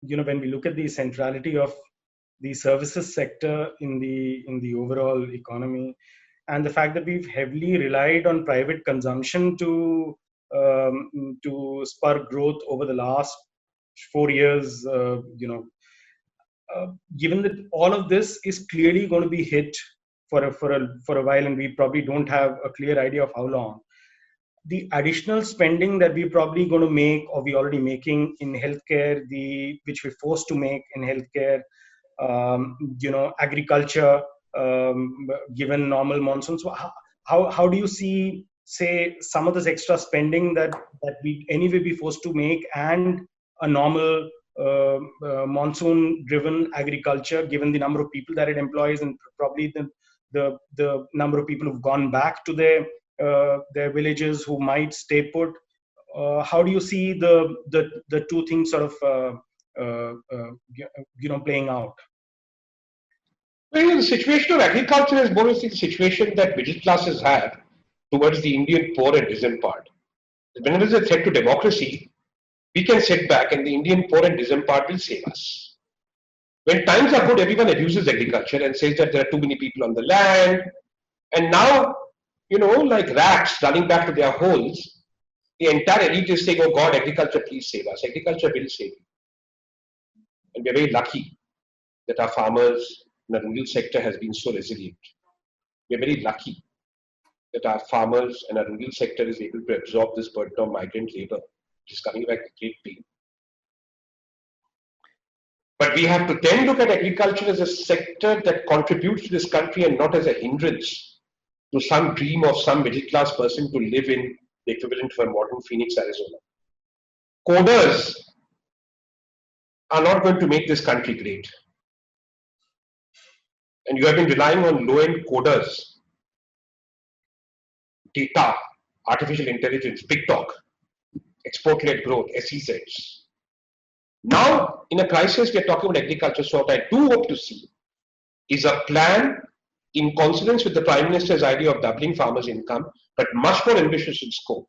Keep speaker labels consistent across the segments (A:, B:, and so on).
A: when we look at the centrality of the services sector in the overall economy, and the fact that we've heavily relied on private consumption to spur growth over the last 4 years, given that all of this is clearly going to be hit for a while, and we probably don't have a clear idea of how long. The additional spending that we're probably going to make, or we're already making in healthcare, which we're forced to make in healthcare, agriculture, given normal monsoons. So how do you see, say, some of this extra spending that we anyway be forced to make, and a normal monsoon-driven agriculture, given the number of people that it employs, and probably the number of people who've gone back to their villages, who might stay put? How do you see the two things sort of playing out?
B: Well, the situation of agriculture is more or less the situation that middle classes have towards the Indian poor and disempowered. Whenever there's a threat to democracy, we can sit back and the Indian poor and disempowered will save us. When times are good, everyone abuses agriculture and says that there are too many people on the land. And now, like rats running back to their holes, the entire elite is saying, oh God, agriculture, please save us. Agriculture will save you. And we're very lucky that our farmers in the rural sector has been so resilient. We're very lucky that our farmers and our rural sector is able to absorb this burden of migrant labor, which is coming back with great pain. But we have to then look at agriculture as a sector that contributes to this country and not as a hindrance to some dream of some middle class person to live in the equivalent of a modern Phoenix, Arizona. Coders are not going to make this country great. And you have been relying on low-end coders, data, artificial intelligence, big talk, export-led growth, SEZs. Now, in a crisis, we are talking about agriculture. So what I do hope to see is a plan in consonance with the Prime Minister's idea of doubling farmers' income, but much more ambitious in scope.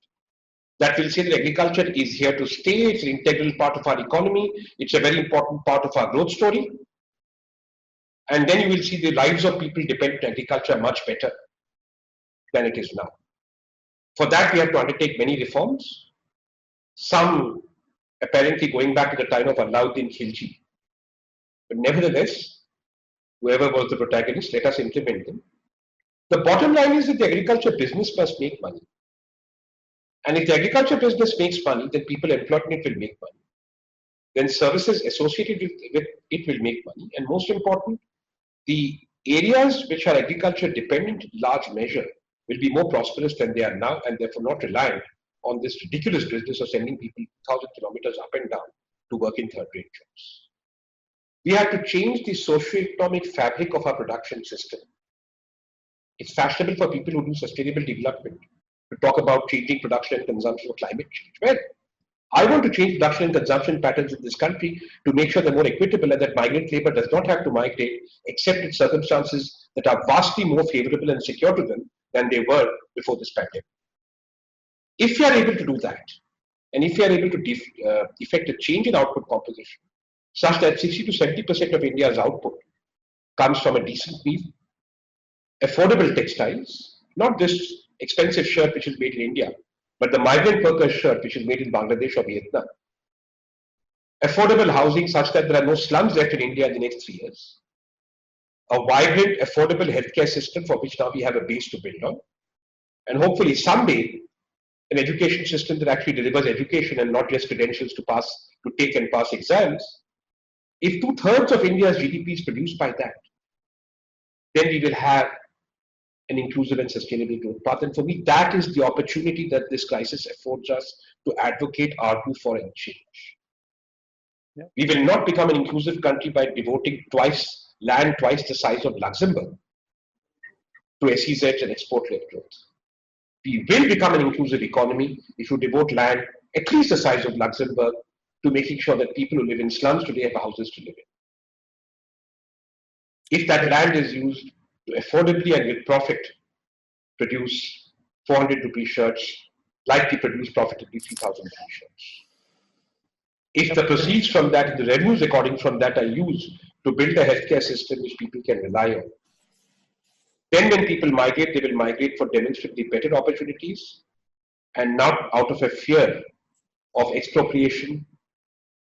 B: That will say that agriculture is here to stay, it's an integral part of our economy, it's a very important part of our growth story. And then you will see the lives of people dependent on agriculture much better than it is now. For that, we have to undertake many reforms, some apparently going back to the time of Alauddin Khilji. But nevertheless, whoever was the protagonist, let us implement them. The bottom line is that the agriculture business must make money. And if the agriculture business makes money, then people employed in it will make money. Then services associated with it will make money. And most important, the areas which are agriculture dependent, large measure, will be more prosperous than they are now, and therefore not reliant on this ridiculous business of sending people 1,000 kilometers up and down to work in third-rate jobs. We have to change the socio-economic fabric of our production system. It's fashionable for people who do sustainable development to talk about changing production and consumption for climate change. Well, I want to change production and consumption patterns in this country to make sure they're more equitable and that migrant labor does not have to migrate except in circumstances that are vastly more favorable and secure to them than they were before this pandemic. If we are able to do that, and if we are able to effect a change in output composition, such that 60 to 70% of India's output comes from a decent meal, affordable textiles, not this expensive shirt which is made in India, but the migrant workers' shirt which is made in Bangladesh or Vietnam. Affordable housing such that there are no slums left in India in the next 3 years. A vibrant, affordable healthcare system for which now we have a base to build on. And hopefully someday, an education system that actually delivers education and not just credentials to take and pass exams. If 2/3 of India's GDP is produced by that, then we will have an inclusive and sustainable growth path. And for me, that is the opportunity that this crisis affords us to advocate, argue for, and change. Yeah. We will not become an inclusive country by devoting land twice the size of Luxembourg to SEZs and export-led growth. We will become an inclusive economy if you devote land at least the size of Luxembourg to making sure that people who live in slums today have houses to live in. If that land is used to affordably and with profit produce 400 rupee shirts, like we produce profitably 3,000 rupee shirts. If the proceeds from that, the revenues according from that are used to build a healthcare system which people can rely on, then when people migrate, they will migrate for demonstrably better opportunities and not out of a fear of expropriation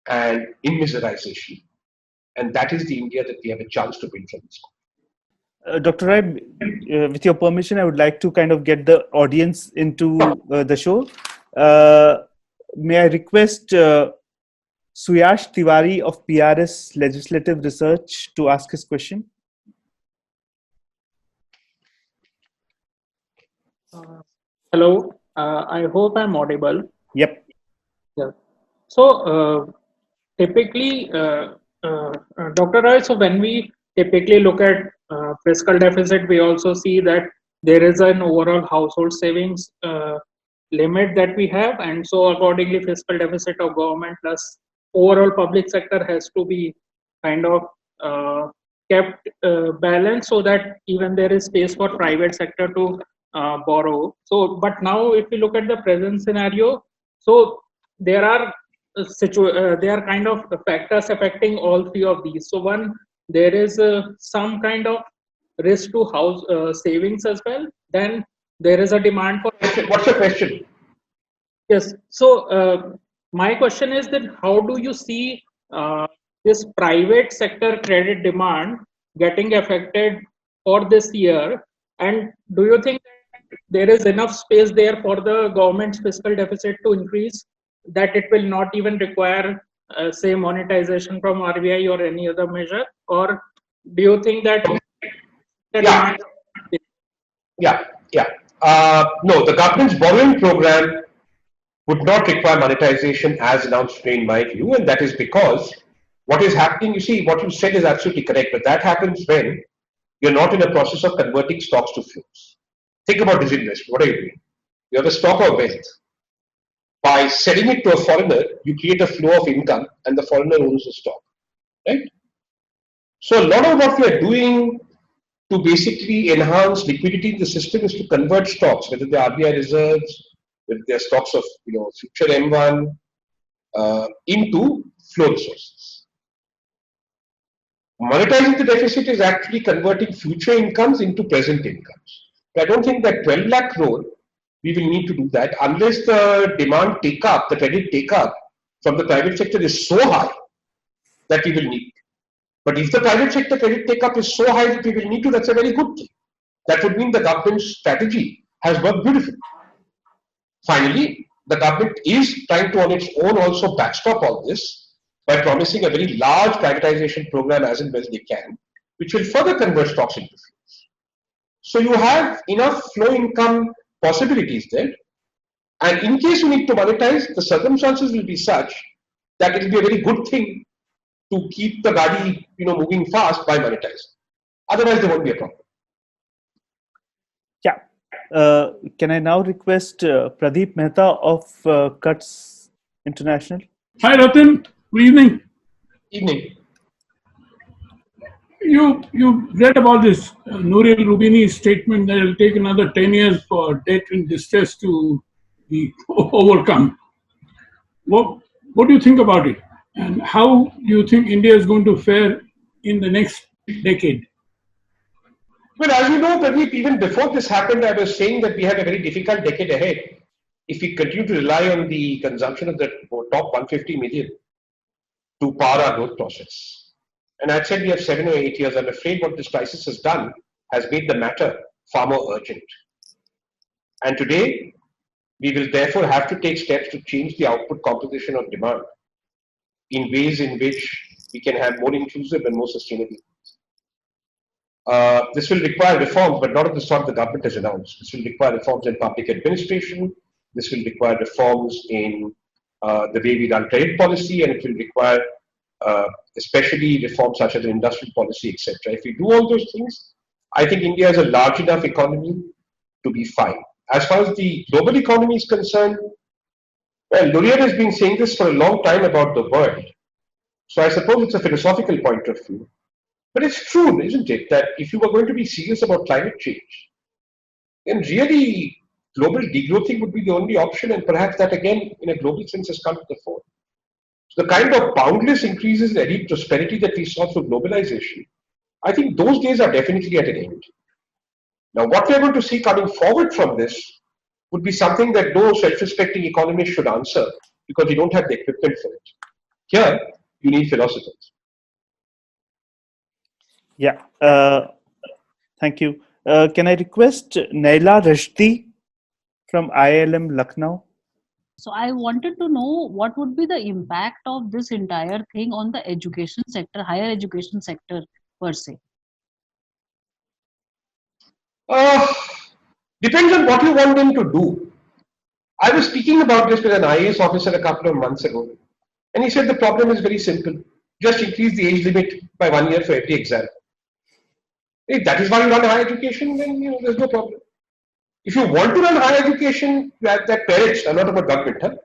B: and immiserization. And that is the India that we have a chance to build from this.
C: Dr. Rai, with your permission, I would like to kind of get the audience into the show. May I request Suyash Tiwari of PRS Legislative Research to ask his question?
D: Hello, I hope I'm audible.
C: Yep.
D: Yeah. So typically, Dr. Rai, so when we typically look at fiscal deficit, we also see that there is an overall household savings limit that we have, and so accordingly, fiscal deficit of government plus overall public sector has to be kind of kept balanced so that even there is space for private sector to borrow. So, but now if you look at the present scenario, so there are there are kind of factors affecting all three of these. So one, there is some kind of risk to house savings as well. Then there is a demand for.
B: What's your question?
D: Yes. So my question is that how do you see this private sector credit demand getting affected for this year? And do you think there is enough space there for the government's fiscal deficit to increase, that it will not even require, say, monetization from RBI or any other measure? Or do you think that?
B: No, the government's borrowing program would not require monetization as announced today, in my view, and that is because what is happening, you see, what you said is absolutely correct, but that happens when you're not in a process of converting stocks to flows. Think about disinvestment. What are you doing? You have a stock of wealth. By selling it to a foreigner, you create a flow of income and the foreigner owns the stock, right? So a lot of what we are doing to basically enhance liquidity in the system is to convert stocks, whether they're RBI reserves, whether they're stocks of future M1, into flow resources. Monetizing the deficit is actually converting future incomes into present incomes. But I don't think that 12 lakh crore, we will need to do that unless the demand take up, the credit take up from the private sector is so high that we will need. But if the private sector credit take up is so high that we will need to, that's a very good thing. That would mean the government's strategy has worked beautifully. Finally, the government is trying to on its own also backstop all this by promising a very large privatization program as and when they can, which will further convert stocks into flows. So you have enough flow income possibilities there. And in case you need to monetize, the circumstances will be such that it will be a very good thing to keep the gadi, moving fast by monetizing. Otherwise, there won't be a problem.
C: Yeah. Can I now request Pradeep Mehta of Cuts International?
E: Hi, Ratan. Good evening.
B: Evening.
E: You read about this Nouriel Roubini's statement that it will take another 10 years for debt and distress to be overcome. What do you think about it? And how do you think India is going to fare in the next decade?
B: Well, as you know, Pradeep, even before this happened, I was saying that we have a very difficult decade ahead if we continue to rely on the consumption of the top 150 million to power our growth process. And I said we have 7 or 8 years. I'm afraid what this crisis has done has made the matter far more urgent. And today, we will therefore have to take steps to change the output composition of demand in ways in which we can have more inclusive and more sustainable. This will require reforms, but not of the sort the government has announced. This will require reforms in public administration. This will require reforms in the way we run credit policy, and it will require especially reforms such as industrial policy, etc. If we do all those things, I think India is a large enough economy to be fine. As far as the global economy is concerned, well, Nouriel has been saying this for a long time about the world. So I suppose it's a philosophical point of view. But it's true, isn't it, that if you were going to be serious about climate change, then really global degrowthing would be the only option, and perhaps that again, in a global sense, has come to the fore. The kind of boundless increases in elite prosperity that we saw through globalization, I think those days are definitely at an end. Now, what we're going to see coming forward from this would be something that no self-respecting economist should answer because you don't have the equipment for it. Here, you need philosophers.
C: Yeah. Thank you. Can I request Naila Rashdi from IIM Lucknow?
F: So I wanted to know what would be the impact of this entire thing on the education sector, higher education sector per se.
B: Depends on what you want them to do. I was speaking about this with an IAS officer a couple of months ago, and he said the problem is very simple. Just increase the age limit by 1 year for every exam. If that is why you run higher education, then there's no problem. If you want to run higher education, that parents, I'm not about government, huh?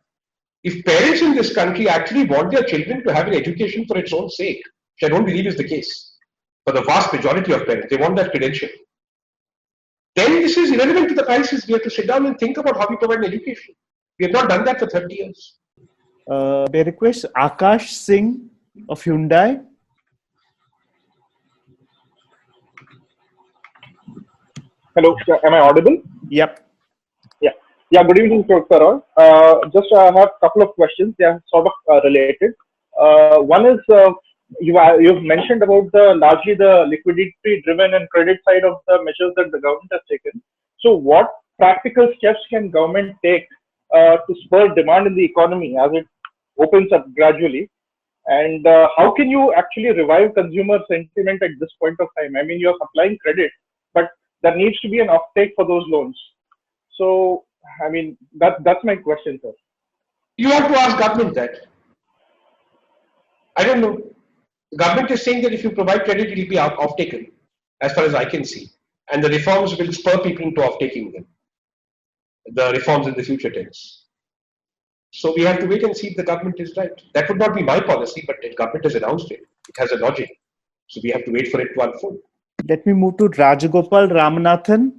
B: If parents in this country actually want their children to have an education for its own sake, which I don't believe is the case, for the vast majority of parents, they want that credential. Then this is irrelevant to the crisis. We have to sit down and think about how we provide an education. We have not done that for 30 years.
C: May I request Akash Singh of Hyundai?
G: Hello, am I audible?
C: Yep.
G: Yeah. Good evening, Dr. Just have a couple of questions. They are sort of related. One is you've mentioned about largely the liquidity-driven and credit side of the measures that the government has taken. So, what practical steps can government take to spur demand in the economy as it opens up gradually? And how can you actually revive consumer sentiment at this point of time? I mean, you're supplying credit, but there needs to be an offtake for those loans. So, I mean, that's my question, sir.
B: You have to ask government that. I don't know. The government is saying that if you provide credit, it will be off-taken, as far as I can see. And the reforms will spur people into off-taking them. The reforms in the future tense. So we have to wait and see if the government is right. That would not be my policy, but the government has announced it. It has a logic. So we have to wait for it to unfold.
C: Let me move to Rajagopal Ramanathan.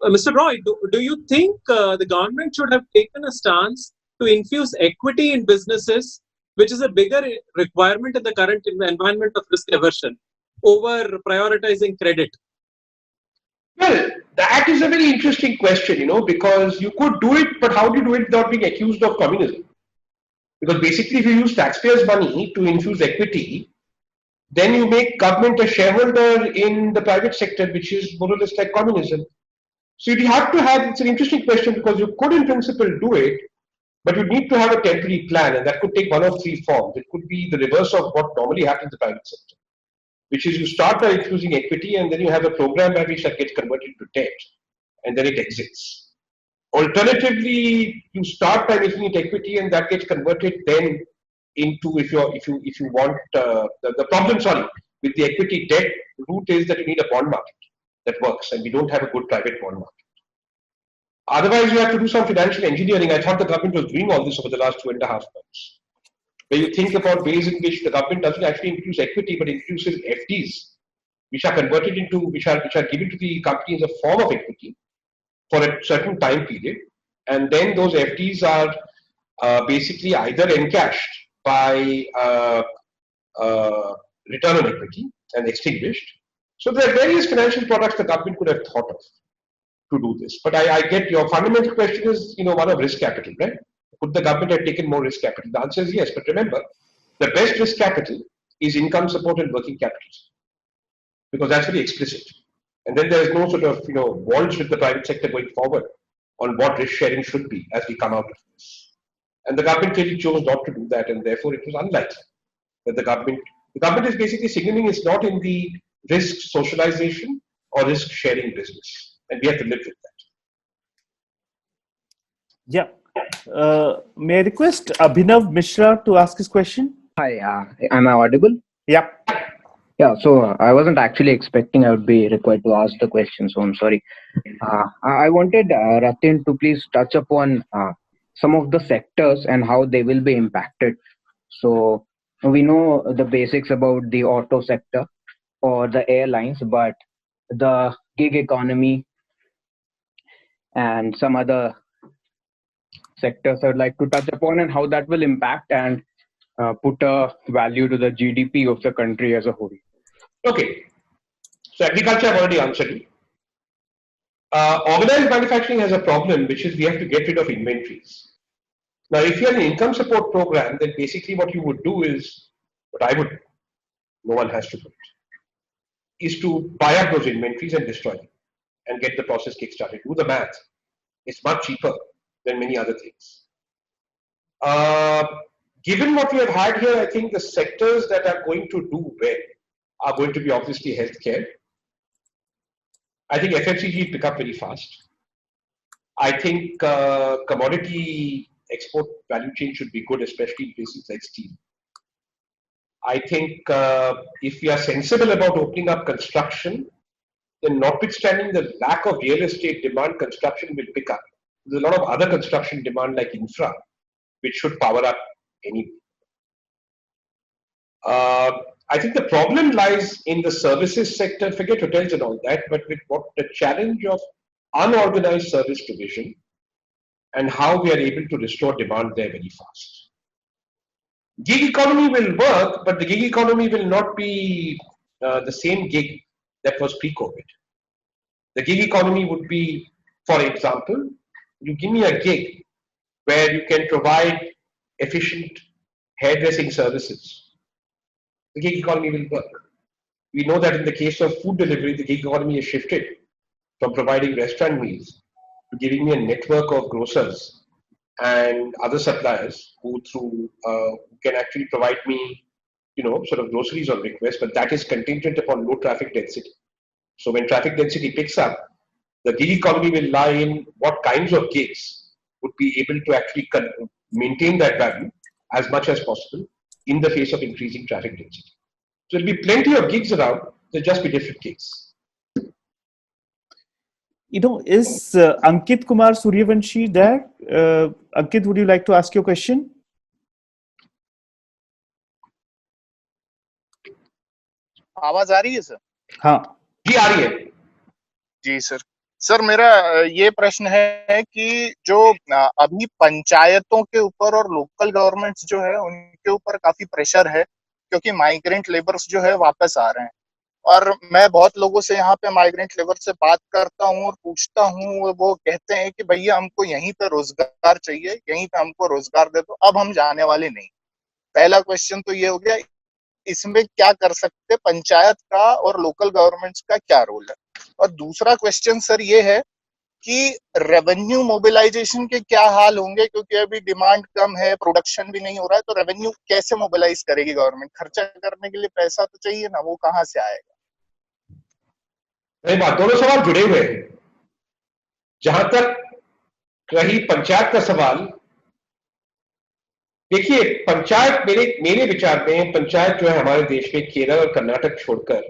H: Mr. Roy, do you think the government should have taken a stance to infuse equity in businesses, which is a bigger requirement in the current environment of risk aversion, over prioritizing credit?
B: Well, that is a very interesting question, because you could do it, but how do you do it without being accused of communism? Because basically, if you use taxpayers' money to infuse equity, then you make government a shareholder in the private sector, which is more or less like communism. So you have to have, it's an interesting question because you could in principle do it, but you need to have a temporary plan, and that could take one of three forms. It could be the reverse of what normally happens in the private sector, which is you start by infusing equity and then you have a program by which that gets converted to debt and then it exits. Alternatively, you start by making it equity and that gets converted then into, if you want, the problem, with the equity debt route is that you need a bond market that works, and we don't have a good private bond market. Otherwise, you have to do some financial engineering. I thought the government was doing all this over the last 2.5 months. Where you think about ways in which the government doesn't actually infuse equity, but infuses FDs, which are converted into, which are given to the company as a form of equity for a certain time period, and then those FDs are basically either encashed by return on equity and extinguished. So there are various financial products the government could have thought of to do this. But I get your fundamental question is, one of risk capital, right? Could the government have taken more risk capital? The answer is yes. But remember, the best risk capital is income support and working capital, because that's very explicit. And then there is no sort of, walls with the private sector going forward on what risk sharing should be as we come out of this. And the government clearly chose not to do that, and therefore it was unlikely that the government is basically signaling it's not in the risk socialization or risk sharing business. And we have to live with that.
C: Yeah. May I request Abhinav Mishra to ask his question?
I: Hi, am I audible?
C: Yeah.
I: Yeah, so I wasn't actually expecting I would be required to ask the question, so I'm sorry. I wanted Ratin to please touch upon some of the sectors and how they will be impacted. So we know the basics about the auto sector or the airlines, but the gig economy and some other sectors I would like to touch upon and how that will impact, and put a value to the GDP of the country as a whole?
B: Okay. So agriculture, I've already answered you. Organized manufacturing has a problem, which is we have to get rid of inventories. Now, if you're an income support program, then basically what you would do is, what I would do, no one has to do it, is to buy up those inventories and destroy them and get the process kick-started. Do the math. It's much cheaper than many other things. Given what we have had here, I think the sectors that are going to do well are going to be obviously healthcare. I think FMCG will pick up very fast. I think commodity export value chain should be good, especially in places like steel. I think if we are sensible about opening up construction, then notwithstanding the lack of real estate demand, construction will pick up. There's a lot of other construction demand like infra, which should power up anyway. I think the problem lies in the services sector, forget hotels and all that, but with what the challenge of unorganized service provision and how we are able to restore demand there very fast. Gig economy will work, but the gig economy will not be the same gig that was pre-COVID. The gig economy would be, for example, you give me a gig where you can provide efficient hairdressing services. The gig economy will work. We know that in the case of food delivery, the gig economy has shifted from providing restaurant meals to giving me a network of grocers and other suppliers who can actually provide me, sort of groceries on request, but that is contingent upon low traffic density. So when traffic density picks up, the gig economy will lie in what kinds of gigs would be able to actually maintain that value as much as possible in the face of increasing traffic density. So there'll be plenty of gigs around, there'll just be different gigs.
C: Is Ankit Kumar Suryavanshi there? Ankit, would you like to ask your question?
J: आवाज आ रही है sir?
C: हाँ
B: जी आ रही है
J: जी sir मेरा ये प्रश्न है कि जो अभी पंचायतों के ऊपर और लोकल गवर्नमेंट्स जो है उनके ऊपर काफी प्रेशर है क्योंकि माइग्रेंट लेबर्स जो है वापस आ रहे हैं और मैं बहुत लोगों से यहाँ पे माइग्रेंट लेबर से बात करता हूँ और पूछता हूँ, वो कहते हैं कि भैया हमको यहीं पे रोजगार चाहिए, यहीं पे हमको रोजगार दे दो, अब हम जाने वाले नहीं। पहला क्वेश्चन तो ये हो गया, इसमें क्या कर सकते, पंचायत का और लोकल गवर्नमेंट्स का क्या रोल है? और दूसरा क्वेश्चन सर ये है कि रेवेन्यू मोबिलाइजेशन के क्या हाल होंगे, क्योंकि अभी डिमांड कम है, प्रोडक्शन भी नहीं हो रहा है, तो रेवेन्यू कैसे मोबिलाइज करेगी गवर्नमेंट? खर्चा करने के लिए पैसा तो चाहिए ना, वो कहाँ से आएगा?
B: नहीं, बात दोनों सवाल जुड़े हुए हैं। जहां तक रही पंचायत का सवाल, देखिए पंचायत मेरे विचार में पंचायत जो है हमारे देश में केरल और कर्नाटक छोड़कर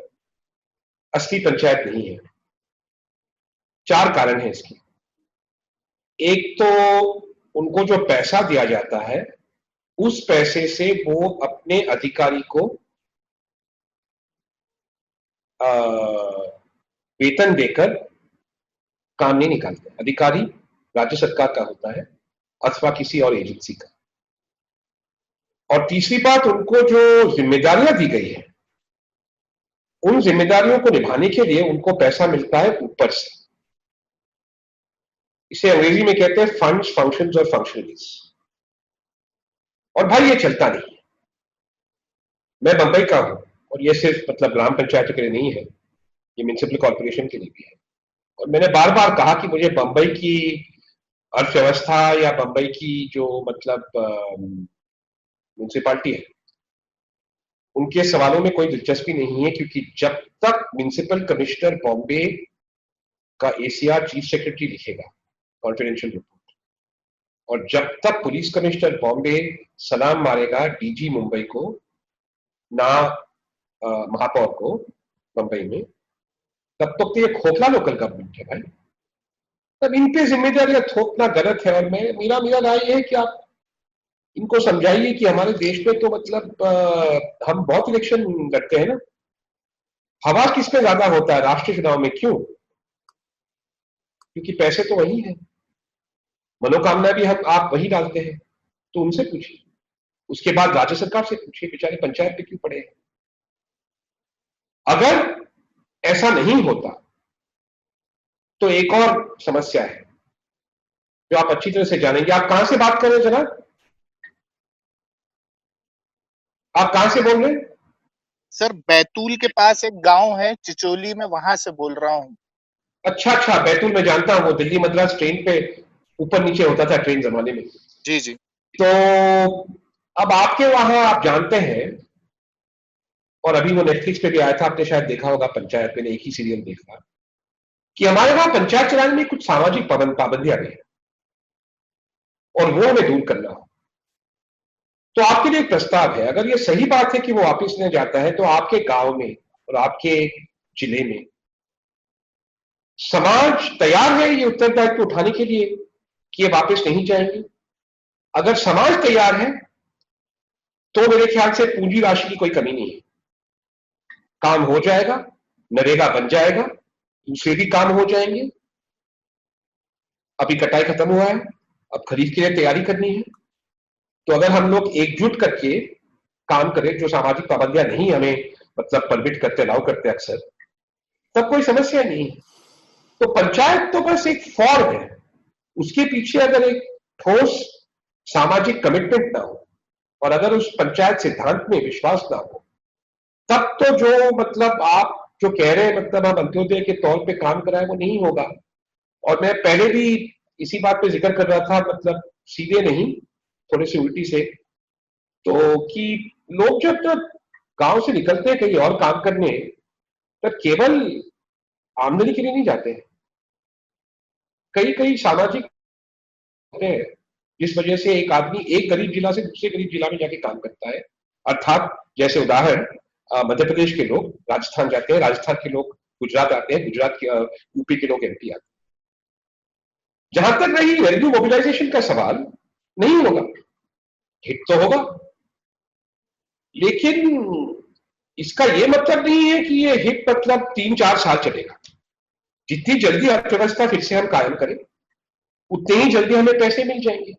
B: असली पंचायत नहीं है। 4 कारण है इसकी। एक तो उनको जो पैसा दिया जाता है उस पैसे से वो अपने अधिकारी को वेतन देकर काम नहीं निकालते। अधिकारी राज्य सरकार का होता है अथवा किसी और एजेंसी का। और तीसरी बात, उनको जो जिम्मेदारियां दी गई है उन जिम्मेदारियों को निभाने के लिए उनको पैसा मिलता है ऊपर से। इसे अंग्रेजी में कहते हैं फंड्स, फंक्शंस और फंक्शनरीज। और भाई ये चलता नहीं है। मैं बंबई का हूं और ये सिर्फ ग्राम पंचायतों के लिए नहीं है, ये म्युनिसिपल कॉर्पोरेशन के लिए भी है। और मैंने बार बार कहा कि मुझे बंबई की अर्थव्यवस्था या बंबई की जो म्युनिसिपालिटी है उनके सवालों में कोई दिलचस्पी नहीं है, क्योंकि जब तक म्युनिसिपल कमिश्नर बॉम्बे का एसीआर चीफ सेक्रेटरी लिखेगा कॉन्फिडेंशियल रिपोर्ट, और जब तक पुलिस कमिश्नर बॉम्बे सलाम मारेगा डीजी मुंबई को, ना महापौर को बंबई में, तब तक तो ये खोखला लोकल गवर्नमेंट है भाई। तब इन पे जिम्मेदारियां थोपना गलत है। और मेरा राय है कि आप इनको समझाइए कि हमारे देश में तो हम बहुत इलेक्शन लड़ते हैं ना, हवा किस पे ज्यादा होता है राष्ट्रीय चुनाव में? क्यों? क्योंकि पैसे तो वही है, मनोकामना भी आप वही डालते हैं। तो उनसे पूछिए, उसके बाद राज्य सरकार से पूछिए, बेचारे पंचायत पे क्यों पड़े हैं। अगर ऐसा नहीं होता तो एक और समस्या है जो आप अच्छी तरह से जानेंगे। आप कहां से बात कर रहे हैं जनाब? आप कहां से बोल रहे हैं?
J: सर बैतूल के पास एक गांव है चिचोली में, वहां से बोल रहा हूँ।
B: अच्छा, बैतूल में जानता हूं, वो दिल्ली मद्रास ट्रेन पे ऊपर नीचे होता था ट्रेन जमाने में।
J: जी जी।
B: तो अब आपके वहां आप जानते हैं, और अभी वो नेटफ्लिक्स पे भी आया था, आपने शायद देखा होगा, पंचायत में एक ही सीरियल देखा, कि हमारे वहां पंचायत चलाने में कुछ सामाजिक पाबंदियां भी हैं और वो हमें दूर करना हो। तो आपके लिए एक प्रस्ताव है, अगर ये सही बात है कि वो वापिस नहीं जाता है, तो आपके गांव में और आपके जिले में समाज तैयार है ये उत्तरदायित्व उठाने के लिए कि ये वापस नहीं जाएंगे? अगर समाज तैयार है तो मेरे ख्याल से पूंजी राशि की कोई कमी नहीं है, काम हो जाएगा, नरेगा बन जाएगा, दूसरे भी काम हो जाएंगे। अभी कटाई खत्म हुआ है, अब खरीफ के लिए तैयारी करनी है। तो अगर हम लोग एकजुट करके काम करें, जो सामाजिक पाबंदियां नहीं हमें मतलब परमिट करते, अलाउ करते अक्सर, तब कोई समस्या नहीं है। तो पंचायत तो बस एक फॉर्म है, उसके पीछे अगर एक ठोस सामाजिक कमिटमेंट ना हो और अगर उस पंचायत सिद्धांत में विश्वास ना हो, तब तो जो मतलब आप जो कह रहे हैं, मतलब हम अंत्योदय के तौर पे काम कराए, वो नहीं होगा। और मैं पहले भी इसी बात पे जिक्र कर रहा था, मतलब सीधे नहीं, थोड़े से उल्टी से, तो कि लोग जब तक गांव से निकलते हैं कहीं और काम करने, तब केवल आमदनी के लिए नहीं जाते हैं, कई कई सामाजिक होते हैं जिस वजह से एक आदमी एक गरीब जिला से दूसरे गरीब जिला में जाके काम करता है। अर्थात जैसे उदाहरण, मध्य प्रदेश के लोग राजस्थान जाते हैं, राजस्थान के लोग गुजरात आते हैं, गुजरात के यूपी के लोग एमपी आते हैं। जहां तक रही रेवेन्यू मोबिलाइजेशन का सवाल, नहीं होगा, हिट तो होगा, लेकिन इसका यह मतलब नहीं है कि ये हिट मतलब 3-4 साल चलेगा। जितनी जल्दी अर्थव्यवस्था फिर से हम कायम करें, उतने ही जल्दी हमें पैसे मिल जाएंगे।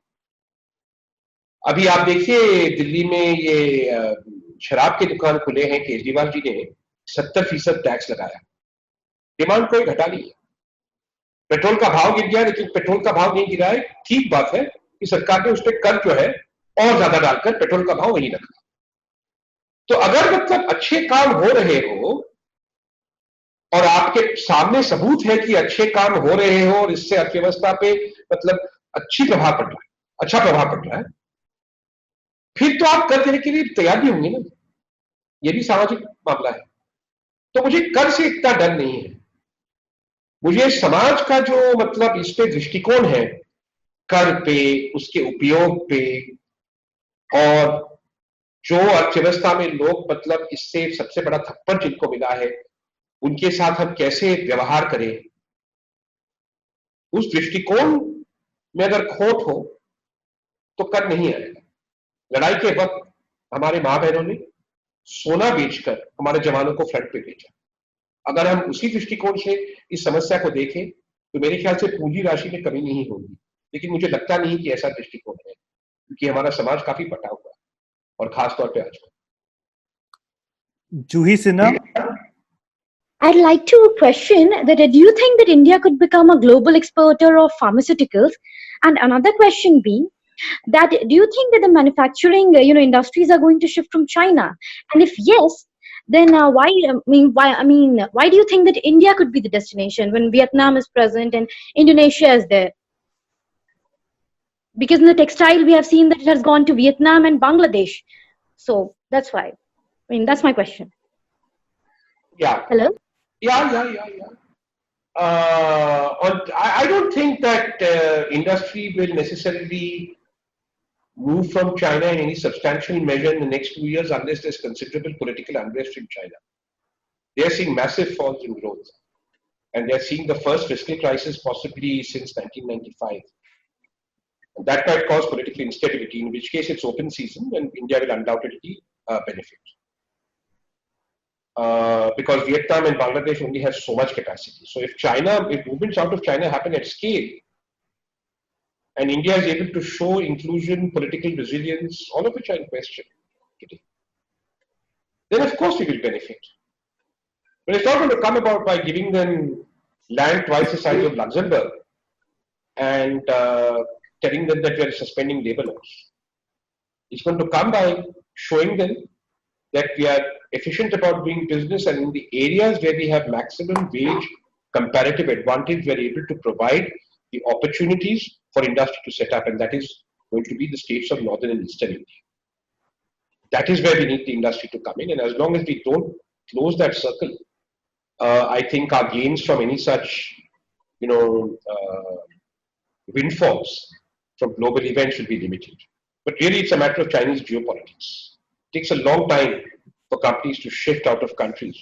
B: अभी आप देखिए दिल्ली में ये शराब की दुकान खुले हैं, केजरीवाल जी ने 70% टैक्स लगाया, डिमांड कोई घटा नहीं है। पेट्रोल का भाव गिर गया, लेकिन पेट्रोल का भाव नहीं गिरा है, ठीक बात है कि सरकार ने उस पर कर जो है और ज्यादा डालकर पेट्रोल का भाव वही रखा। तो अगर मतलब अच्छे काम हो रहे हो और आपके सामने सबूत है कि अच्छे काम हो रहे हो और इससे अर्थव्यवस्था पे मतलब अच्छा प्रभाव पड़ रहा है, फिर तो आप कर देने के लिए तैयार भी होंगे ना। ये भी सामाजिक मामला है। तो मुझे कर से इतना डर नहीं है, मुझे समाज का जो मतलब इस पे दृष्टिकोण है, कर पे, उसके उपयोग पे, और जो अर्थव्यवस्था में लोग मतलब इससे सबसे बड़ा थप्पड़ जिनको मिला है, उनके साथ हम कैसे व्यवहार करें, उस दृष्टिकोण में अगर खोट हो तो कर नहीं आएगा। लड़ाई के वक्त हमारे मां बहनों ने सोना बेचकर हमारे जवानों को फ्रंट पे भेजा। अगर हम उसी दृष्टिकोण से इस समस्या को देखें तो मेरे ख्याल से पूंजी राशि में कमी नहीं होगी, लेकिन मुझे लगता नहीं कि ऐसा दृष्टिकोण है, क्योंकि हमारा समाज काफी बटा हुआ है, और खास तौर पे आजकल।
C: Juhi Sinha.
K: I'd like to question that do you think that India could become a global exporter of pharmaceuticals? And another question being that do you think that the manufacturing industries are going to shift from China? And if yes, then why do you think that India could be the destination when Vietnam is present and Indonesia is there? Because in the textile we have seen that it has gone to Vietnam and Bangladesh. So that's why. That's my question.
B: Yeah.
K: Hello?
B: Yeah. I don't think that industry will necessarily move from China in any substantial measure in the next 2 years unless there's considerable political unrest in China. They are seeing massive falls in growth, and they're seeing the first fiscal crisis possibly since 1995. And that might cause political instability, in which case it's open season and India will undoubtedly benefit. Because Vietnam and Bangladesh only have so much capacity. So if movements out of China happen at scale, and India is able to show inclusion, political resilience, all of which are in question today, then of course we will benefit. But it's not going to come about by giving them land twice the size of Luxembourg and telling them that we are suspending labor laws. It's going to come by showing them that we are efficient about doing business, and in the areas where we have maximum wage comparative advantage, we are able to provide the opportunities for industry to set up, and that is going to be the states of northern and eastern India. That is where we need the industry to come in, and as long as we don't close that circle, I think our gains from any such, windfalls from global events will be limited. But really, it's a matter of Chinese geopolitics. It takes a long time for companies to shift out of countries.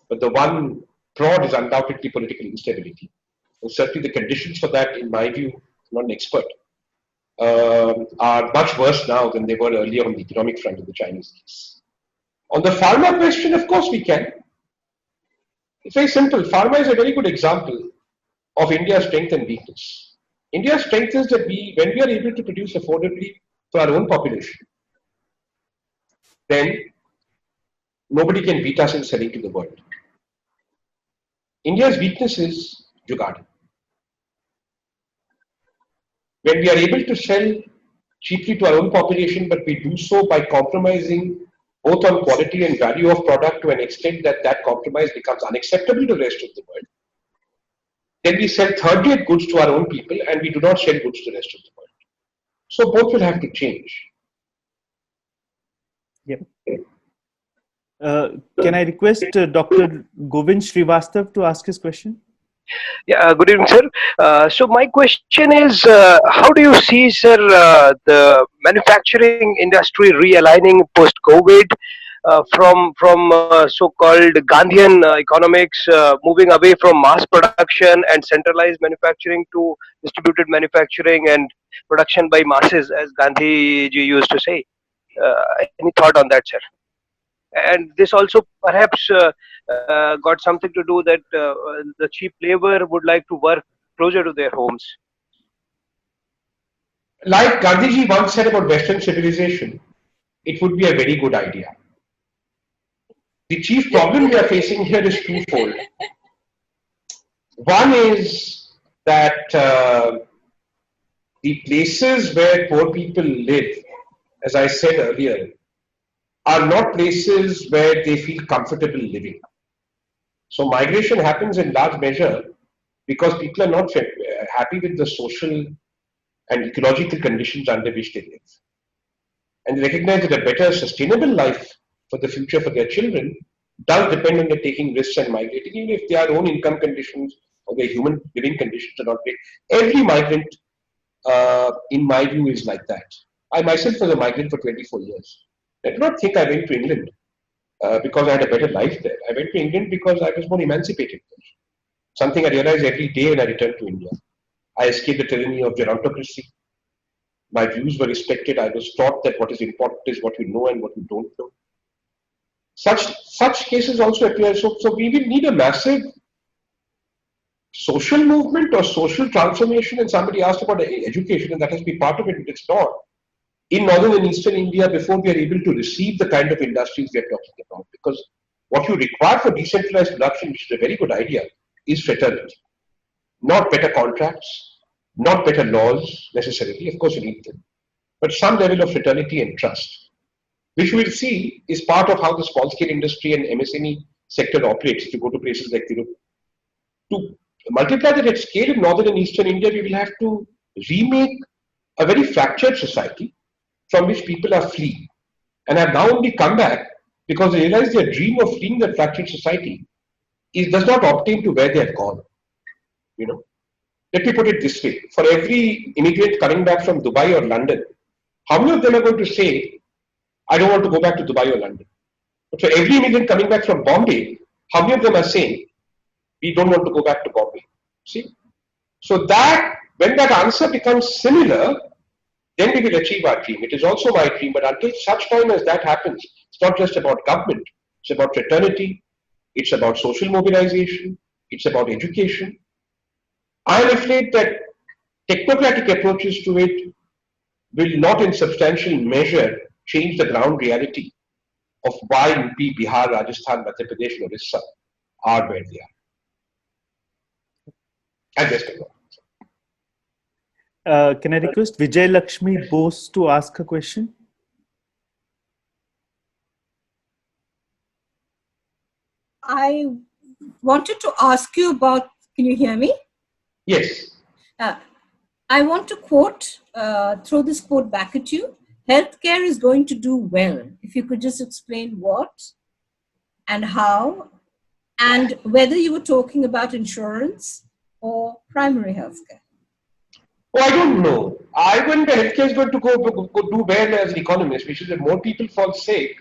B: But the one prod is undoubtedly political instability. And certainly the conditions for that, in my view, I'm not an expert, are much worse now than they were earlier on the economic front of the Chinese case. On the pharma question, of course we can. It's very simple. Pharma is a very good example of India's strength and weakness. India's strength is that when we are able to produce affordably for our own population, then nobody can beat us in selling to the world. India's weakness is jugaad. When we are able to sell cheaply to our own population, but we do so by compromising both on quality and value of product to an extent that that compromise becomes unacceptable to the rest of the world, then we sell third-rate goods to our own people and we do not sell goods to the rest of the world. So both will have to change.
C: Yep. Can I request Dr. Govind Srivastav to ask his question?
L: Yeah, good evening, sir. So my question is, how do you see, sir, the manufacturing industry realigning post-COVID from so-called Gandhian economics, moving away from mass production and centralized manufacturing to distributed manufacturing and production by masses, as Gandhi ji used to say? Any thought on that, sir? And this also perhaps got something to do that the cheap labor would like to work closer to their homes.
B: Like Gandhiji once said about Western civilization, it would be a very good idea. The chief problem we are facing here is twofold. One is that the places where poor people live, as I said earlier, are not places where they feel comfortable living. So migration happens in large measure because people are not happy with the social and ecological conditions under which they live. And they recognize that a better sustainable life for the future for their children does depend on their taking risks and migrating, even if their own income conditions or their human living conditions are not great. Every migrant, in my view, is like that. I myself was a migrant for 24 years. I do not think I went to England because I had a better life there. I went to England because I was more emancipated there. Something I realized every day when I returned to India. I escaped the tyranny of gerontocracy. My views were respected. I was taught that what is important is what you know and what you don't know. Such cases also appear. So we will need a massive social movement or social transformation. And somebody asked about education, and that has been part of it, but it's not. In northern and eastern India, before we are able to receive the kind of industries we are talking about, because what you require for decentralized production, which is a very good idea, is fraternity. Not better contracts, not better laws necessarily, of course you need them, but some level of fraternity and trust, which we will see is part of how the small scale industry and MSME sector operates. If you go to places like Europe, to multiply that at scale in northern and eastern India, we will have to remake a very fractured society from which people are fleeing and have now only come back because they realize their dream of fleeing the fractured society does not obtain to where they have gone. Let me put it this way. For every immigrant coming back from Dubai or London, how many of them are going to say, I don't want to go back to Dubai or London? But for every immigrant coming back from Bombay, how many of them are saying, we don't want to go back to Bombay? See? So that, when that answer becomes similar, then we will achieve our dream. It is also my dream, but until such time as that happens, it's not just about government, it's about fraternity, it's about social mobilization, it's about education. I am afraid that technocratic approaches to it will not in substantial measure change the ground reality of why UP, Bihar, Rajasthan, Madhya Pradesh, and Orissa are where they are. And West Bengal.
C: Can I request Vijay Lakshmi Bose to ask a question?
M: I wanted to ask you about, can you hear me?
B: Yes.
M: I want to quote, throw this quote back at you. Healthcare is going to do well. If you could just explain what and how, and whether you were talking about insurance or primary healthcare.
B: Oh, I don't know. When the healthcare is going to go do well as an economist, which is that more people fall sick,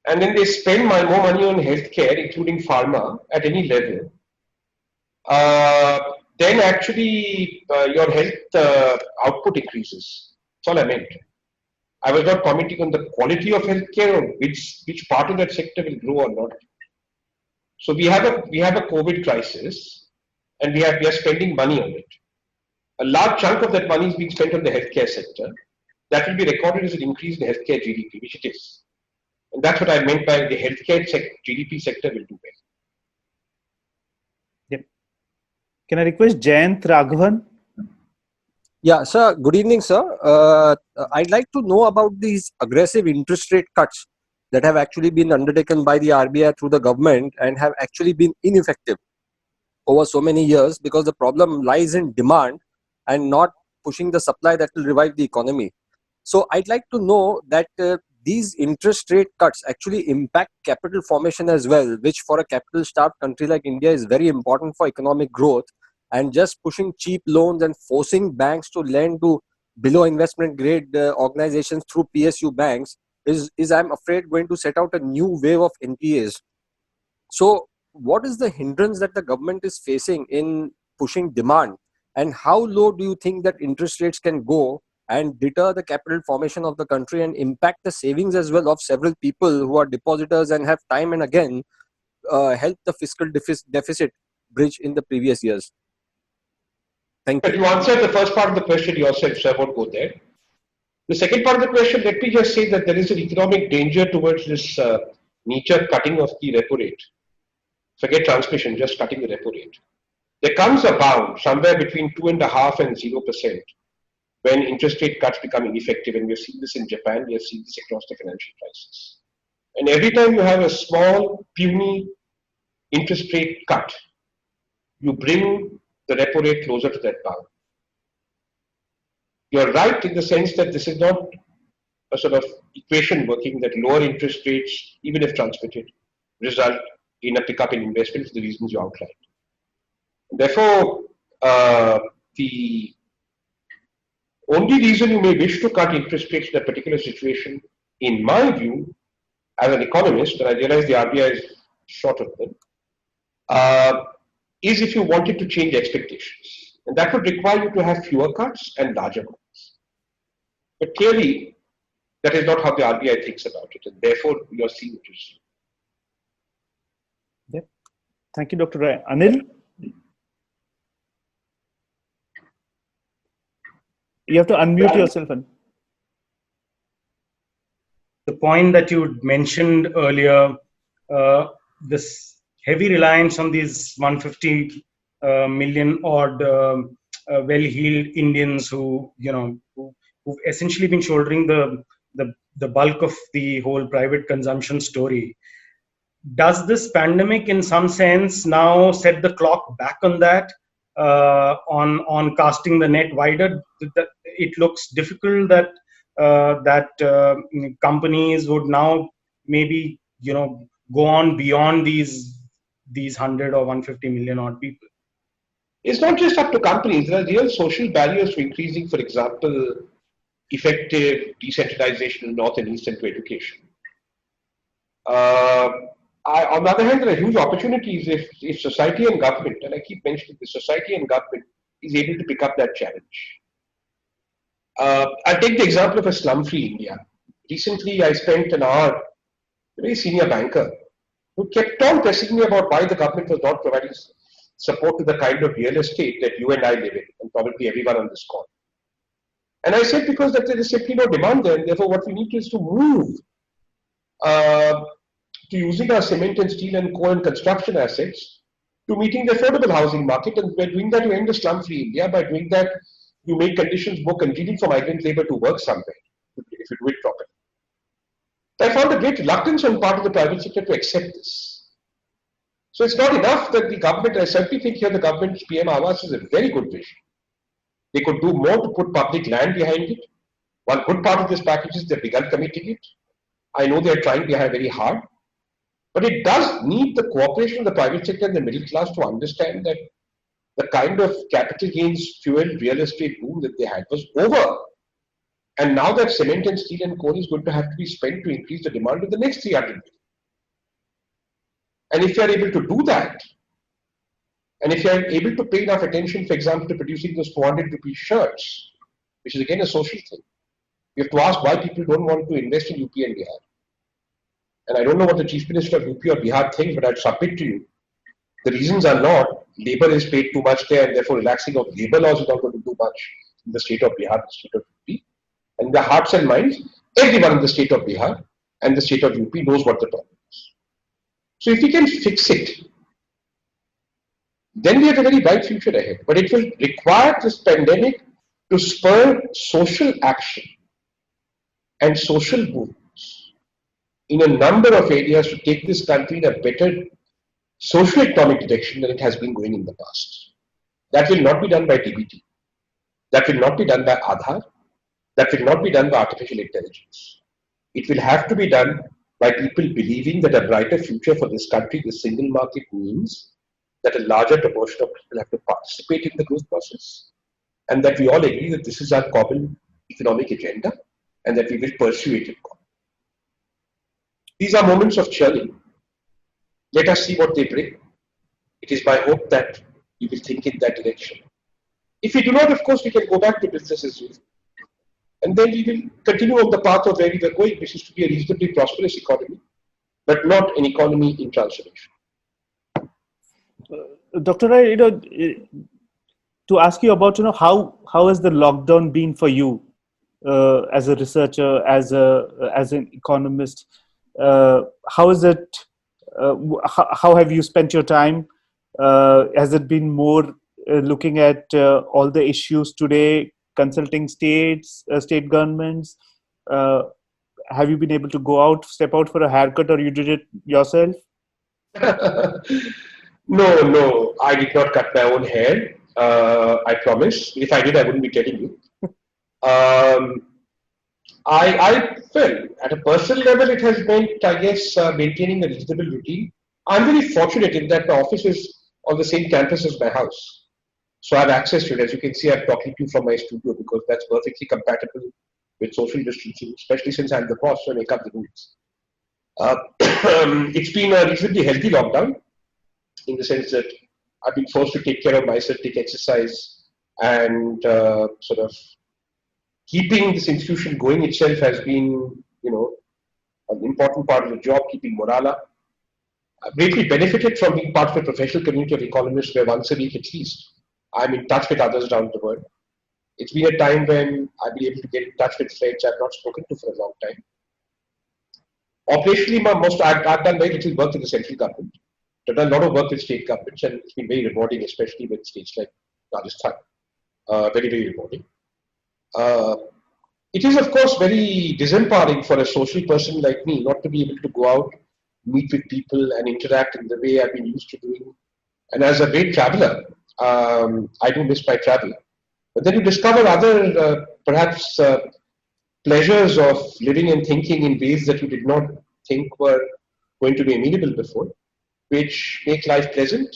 B: and then they spend more money on healthcare, including pharma, at any level, then actually your health output increases. That's all I meant. I was not commenting on the quality of healthcare or which part of that sector will grow or not. So we have a COVID crisis, and we are spending money on it. A large chunk of that money is being spent on the healthcare sector. That will be recorded as an increase in healthcare GDP, which it is. And that's what I meant by the healthcare GDP sector will do well.
C: Yep. Can I request Jayant Raghavan?
N: Yeah, sir. Good evening, sir. I'd like to know about these aggressive interest rate cuts that have actually been undertaken by the RBI through the government and have actually been ineffective over so many years, because the problem lies in demand and not pushing the supply that will revive the economy. So I'd like to know that these interest rate cuts actually impact capital formation as well, which for a capital starved country like India is very important for economic growth. And just pushing cheap loans and forcing banks to lend to below investment grade organizations through PSU banks is I'm afraid going to set out a new wave of NPAs. So what is the hindrance that the government is facing in pushing demand, and how low do you think that interest rates can go and deter the capital formation of the country and impact the savings as well of several people who are depositors and have time and again helped the fiscal deficit bridge in the previous years? Thank you.
B: But you answered the first part of the question yourself, so I won't go there. The second part of the question, let me just say that there is an economic danger towards this knee-jerk cutting of the repo rate. Forget transmission, just cutting the repo rate. There comes a bound somewhere between 2.5% and 0% when interest rate cuts become ineffective, and we have seen this in Japan, we have seen this across the financial crisis. And every time you have a small, puny interest rate cut, you bring the repo rate closer to that bound. You're right in the sense that this is not a sort of equation working that lower interest rates, even if transmitted, result in a pickup in investment for the reasons you outlined. Therefore, the only reason you may wish to cut interest rates in a particular situation, in my view, as an economist, and I realize the RBI is short of them, is if you wanted to change expectations. And that would require you to have fewer cuts and larger cuts. But clearly, that is not how the RBI thinks about it, and therefore you are seeing it.
C: Yep. Thank you, Dr. Rai. Anil? You have to unmute yourself.
A: The point that you mentioned earlier, this heavy reliance on these 150 million odd well-heeled Indians who've essentially been shouldering the bulk of the whole private consumption story. Does this pandemic, in some sense, now set the clock back on that, on casting the net wider? It looks difficult that companies would now maybe go on beyond these 100 or 150 million odd people.
B: It's not just up to companies. There are real social barriers to increasing, for example, effective decentralization in North and East into education. On the other hand, there are huge opportunities if society and government, and I keep mentioning the society and government, is able to pick up that challenge. I'll take the example of a slum-free India. Recently, I spent an hour with a very senior banker who kept on pressing me about why the government was not providing support to the kind of real estate that you and I live in, and probably everyone on this call. And I said because that there is simply no demand there, and therefore what we need is to move to using our cement and steel and coal and construction assets to meeting the affordable housing market. And by doing that, you end the slum-free India. By doing that, you make conditions more convenient for migrant labor to work somewhere, if you do it properly. I found a great reluctance on part of the private sector to accept this. So it's not enough that the government, I certainly think here the government's PM Awas is a very good vision. They could do more to put public land behind it. One good part of this package is they've begun committing it. I know they're trying very hard. But it does need the cooperation of the private sector and the middle class to understand that the kind of capital gains fueled real estate boom that they had was over. And now that cement and steel and coal is going to have to be spent to increase the demand of the next 300 million. And if you are able to do that, and if you are able to pay enough attention, for example, to producing those 400 rupee shirts, which is again a social thing, you have to ask why people don't want to invest in UP and Bihar. And I don't know what the Chief Minister of UP or Bihar thinks, but I'd submit to you, the reasons are not labor is paid too much there, and therefore relaxing of labor laws is not going to do much in the state of Bihar, the state of UP. And the hearts and minds, everyone in the state of Bihar and the state of UP knows what the problem is. So if we can fix it, then we have a very bright future ahead. But it will require this pandemic to spur social action and social movements in a number of areas to take this country in a better socio-economic direction than it has been going in the past. That will not be done by DBT. That will not be done by Aadhaar. That will not be done by artificial intelligence. It will have to be done by people believing that a brighter future for this country, the single market, means that a larger proportion of people have to participate in the growth process, and that we all agree that this is our common economic agenda and that we will pursue it in common. These are moments of churning. Let us see what they bring. It is my hope that we will think in that direction. If we do not, of course, we can go back to business as usual. And then we will continue on the path of where we were going, which is to be a reasonably prosperous economy, but not an economy in transformation.
C: Dr. Rai, to ask you about, how has the lockdown been for you as a researcher, as an economist? How is it? How have you spent your time? Has it been more looking at all the issues today, consulting states, state governments? Have you been able to go out, step out for a haircut, or you did it yourself?
B: No, I did not cut my own hair. I promise. If I did, I wouldn't be telling you. I felt at a personal level, it has meant, I guess, maintaining a reasonable routine. I'm very fortunate in that my office is on the same campus as my house. So I have access to it. As you can see, I'm talking to you from my studio because that's perfectly compatible with social distancing, especially since I'm the boss, so I make up the rules. It's been a reasonably healthy lockdown in the sense that I've been forced to take care of myself, take exercise, and sort of keeping this institution going itself has been, an important part of the job, keeping morale up. I've greatly benefited from being part of a professional community of economists where once a week at least, I'm in touch with others around the world. It's been a time when I've been able to get in touch with friends I've not spoken to for a long time. Operationally, I've done very little work with the central government. I've done a lot of work with state governments, and it's been very rewarding, especially with states like Rajasthan. Very, very rewarding. It is, of course, very disempowering for a social person like me not to be able to go out, meet with people, and interact in the way I've been used to doing. And as a great traveler, I do miss my travel. But then you discover other, perhaps, pleasures of living and thinking in ways that you did not think were going to be amenable before, which make life pleasant.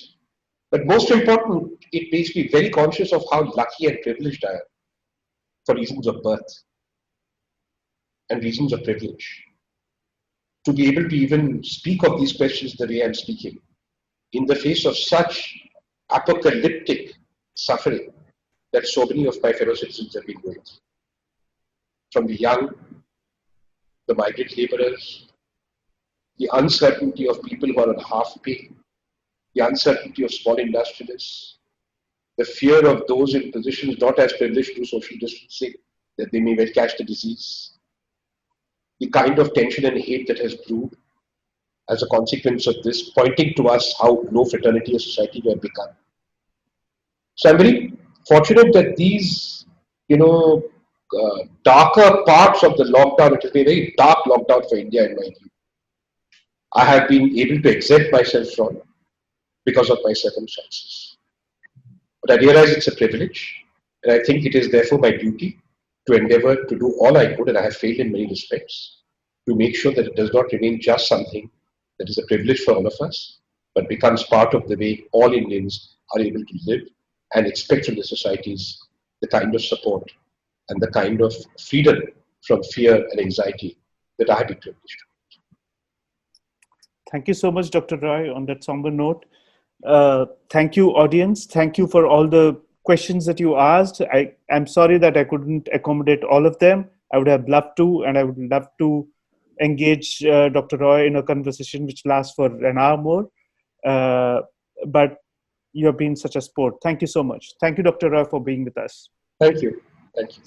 B: But most important, it makes me very conscious of how lucky and privileged I am for reasons of birth and reasons of privilege. To be able to even speak of these questions the way I'm speaking, in the face of such apocalyptic suffering that so many of my fellow citizens have been going through. From the young, the migrant laborers, the uncertainty of people who are on half pay, the uncertainty of small industrialists, the fear of those in positions not as privileged to social distancing, that they may well catch the disease, the kind of tension and hate that has brewed as a consequence of this, pointing to us how low fraternity a society we have become. So I'm very fortunate that these, darker parts of the lockdown, it has been a very dark lockdown for India in my view, I have been able to exempt myself from because of my circumstances. But I realize it's a privilege, and I think it is therefore my duty to endeavor to do all I could, and I have failed in many respects, to make sure that it does not remain just something that is a privilege for all of us, but becomes part of the way all Indians are able to live and expect from the societies the kind of support and the kind of freedom from fear and anxiety that I have been privileged to.
C: Thank you so much, Dr. Roy, on that somber note. Thank you, audience. Thank you for all the questions that you asked. I'm sorry that I couldn't accommodate all of them. I would have loved to, and I would love to engage Dr. Roy in a conversation which lasts for an hour more. But you have been such a sport. Thank you so much. Thank you, Dr. Roy, for being with us.
B: Thank you. Thank you.